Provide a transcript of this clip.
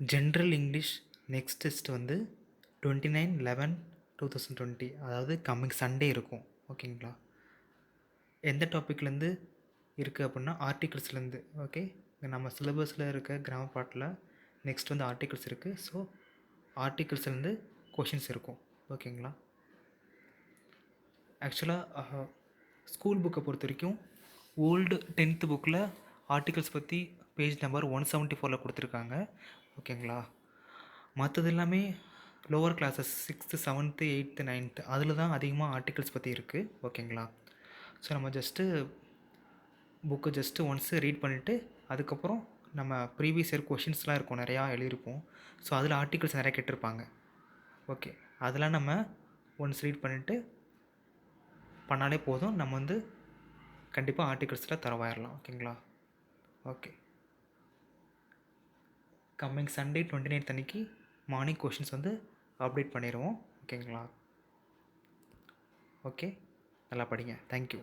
General English next test வந்து 29/11/2020, அதாவது coming Sunday இருக்கும். ஓகேங்களா? எந்த டாப்பிக்லேருந்து இருக்குது அப்படின்னா ஆர்டிகிள்ஸ்லேருந்து. ஓகே, நம்ம சிலபஸில் இருக்க கிராமர் பார்ட்டில் நெக்ஸ்ட் வந்து ஆர்டிகிள்ஸ் இருக்குது. ஸோ ஆர்டிகிள்ஸ்லேருந்து கொஷின்ஸ் இருக்கும். ஓகேங்களா? ஆக்சுவலாக ஸ்கூல் புக்கை பொறுத்த வரைக்கும் ஓல்டு 10th புக்கில் ஆர்டிகல்ஸ் பற்றி பேஜ் நம்பர் 174 கொடுத்துருக்காங்க. ஓகேங்களா? மற்றது எல்லாமே lower classes 6th 7th 8th 9th அதில் தான் அதிகமாக ஆர்டிகல்ஸ் பற்றி இருக்குது. ஓகேங்களா? ஸோ நம்ம புக்கு ஒன்ஸு ரீட் பண்ணிவிட்டு அதுக்கப்புறம் நம்ம ப்ரீவியஸ் இயர் கொஷின்ஸ்லாம் இருக்கும், நிறையா எழுதியிருப்போம். ஸோ அதில் ஆர்டிகல்ஸ் நிறையா கேட்டிருப்பாங்க. ஓகே, அதெல்லாம் நம்ம ஒன்ஸ் ரீட் பண்ணிவிட்டு பண்ணாலே போதும், நம்ம வந்து கண்டிப்பாக ஆர்டிகல்ஸில் தரவாயிடலாம். ஓகேங்களா? ஓகே, கம்மிங் சண்டே 29th அன்றைக்கி மார்னிங் கொஷின்ஸ் வந்து அப்டேட் பண்ணிடுவோம். ஓகேங்களா? ஓகே, நல்லா படிங்க. தேங்க்யூ.